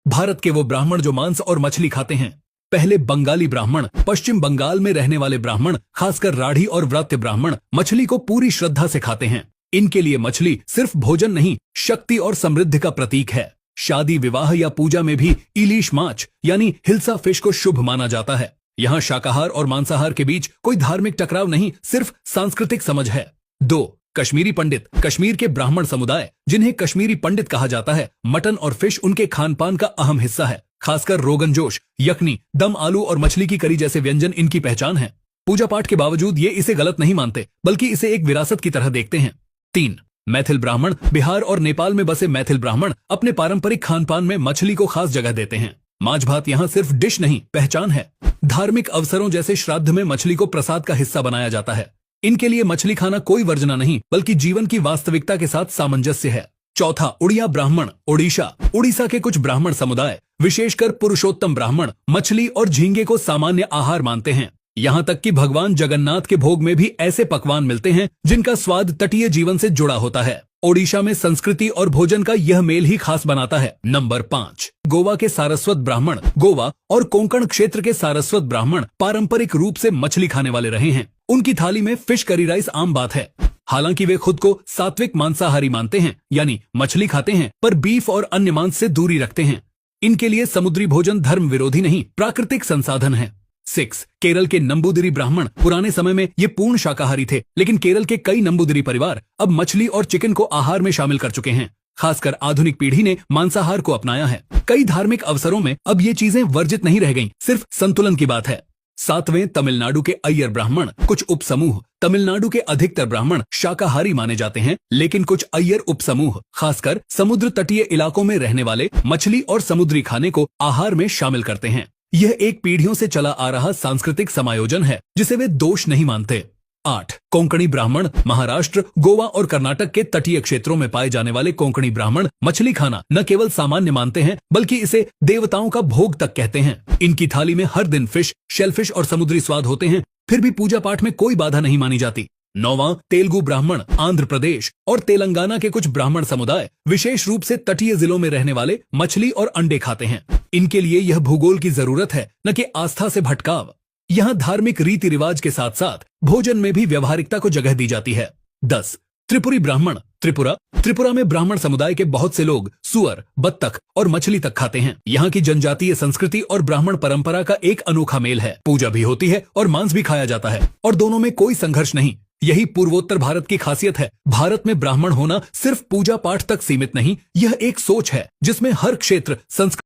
भारत के वो ब्राह्मण जो मांस और मछली खाते हैं। पहले बंगाली ब्राह्मण, पश्चिम बंगाल में रहने वाले ब्राह्मण, खासकर राढ़ी और व्रत्य ब्राह्मण मछली को पूरी श्रद्धा से खाते हैं। इनके लिए मछली सिर्फ भोजन नहीं, शक्ति और समृद्धि का प्रतीक है। शादी, विवाह या पूजा में भी इलीश माछ यानी हिल्सा फिश को शुभ माना जाता है। यहाँ शाकाहार और मांसाहार के बीच कोई धार्मिक टकराव नहीं, सिर्फ सांस्कृतिक समझ है। 2. कश्मीरी पंडित। कश्मीर के ब्राह्मण समुदाय, जिन्हें कश्मीरी पंडित कहा जाता है, मटन और फिश उनके खान पान का अहम हिस्सा है। खासकर रोगन जोश, यखनी, दम आलू और मछली की करी जैसे व्यंजन इनकी पहचान है। पूजा पाठ के बावजूद ये इसे गलत नहीं मानते, बल्कि इसे एक विरासत की तरह देखते हैं। 3. मैथिल ब्राह्मण। बिहार और नेपाल में बसे मैथिल ब्राह्मण अपने पारंपरिक खान पान में मछली को खास जगह देते हैं। माछ भात यहाँ सिर्फ डिश नहीं, पहचान है। धार्मिक अवसरों जैसे श्राद्ध में मछली को प्रसाद का हिस्सा बनाया जाता है। इनके लिए मछली खाना कोई वर्जना नहीं, बल्कि जीवन की वास्तविकता के साथ सामंजस्य है। 4. उड़िया ब्राह्मण। उड़ीसा के कुछ ब्राह्मण समुदाय, विशेषकर पुरुषोत्तम ब्राह्मण, मछली और झींगे को सामान्य आहार मानते हैं। यहाँ तक कि भगवान जगन्नाथ के भोग में भी ऐसे पकवान मिलते हैं जिनका स्वाद तटीय जीवन से जुड़ा होता है। ओडिशा में संस्कृति और भोजन का यह मेल ही खास बनाता है। नंबर 5. गोवा के सारस्वत ब्राह्मण। गोवा और कोंकण क्षेत्र के सारस्वत ब्राह्मण पारंपरिक रूप से मछली खाने वाले रहे हैं। उनकी थाली में फिश करी राइस आम बात है। हालांकि वे खुद को सात्विक मांसाहारी मानते हैं, यानी मछली खाते हैं पर बीफ और अन्य मांस से दूरी रखते हैं। इनके लिए समुद्री भोजन धर्म विरोधी नहीं, प्राकृतिक संसाधन है। 6. केरल के नंबूदिरी ब्राह्मण। पुराने समय में ये पूर्ण शाकाहारी थे, लेकिन केरल के कई नंबूदिरी परिवार अब मछली और चिकन को आहार में शामिल कर चुके हैं। खासकर आधुनिक पीढ़ी ने मांसाहार को अपनाया है। कई धार्मिक अवसरों में अब ये चीजें वर्जित नहीं रह गईं, सिर्फ संतुलन की बात है। 7वें तमिलनाडु के अय्यर ब्राह्मण। कुछ उपसमूह। तमिलनाडु के अधिकतर ब्राह्मण शाकाहारी माने जाते हैं, लेकिन कुछ अय्यर उपसमूह, खासकर समुद्र तटीय इलाकों में रहने वाले, मछली और समुद्री खाने को आहार में शामिल करते हैं। यह एक पीढ़ियों से चला आ रहा सांस्कृतिक समायोजन है, जिसे वे दोष नहीं मानते। 8. कोंकणी ब्राह्मण। महाराष्ट्र, गोवा और कर्नाटक के तटीय क्षेत्रों में पाए जाने वाले कोंकणी ब्राह्मण मछली खाना न केवल सामान्य मानते हैं, बल्कि इसे देवताओं का भोग तक कहते हैं। इनकी थाली में हर दिन फिश, शेलफिश और समुद्री स्वाद होते हैं, फिर भी पूजा पाठ में कोई बाधा नहीं मानी जाती। 9वां तेलुगु ब्राह्मण। आंध्र प्रदेश और तेलंगाना के कुछ ब्राह्मण समुदाय, विशेष रूप से तटीय जिलों में रहने वाले, मछली और अंडे खाते हैं। इनके लिए यह भूगोल की जरूरत है, न कि आस्था से भटकाव। यहाँ धार्मिक रीति रिवाज के साथ साथ भोजन में भी व्यवहारिकता को जगह दी जाती है। 10. त्रिपुरी ब्राह्मण। त्रिपुरा में ब्राह्मण समुदाय के बहुत से लोग सुअर, बत्तख और मछली तक खाते हैं। यहाँ की जनजातीय संस्कृति और ब्राह्मण परंपरा का एक अनोखा मेल है। पूजा भी होती है और मांस भी खाया जाता है, और दोनों में कोई संघर्ष नहीं। यही पूर्वोत्तर भारत की खासियत है। भारत में ब्राह्मण होना सिर्फ पूजा पाठ तक सीमित नहीं, यह एक सोच है जिसमें हर क्षेत्र, संस्कृति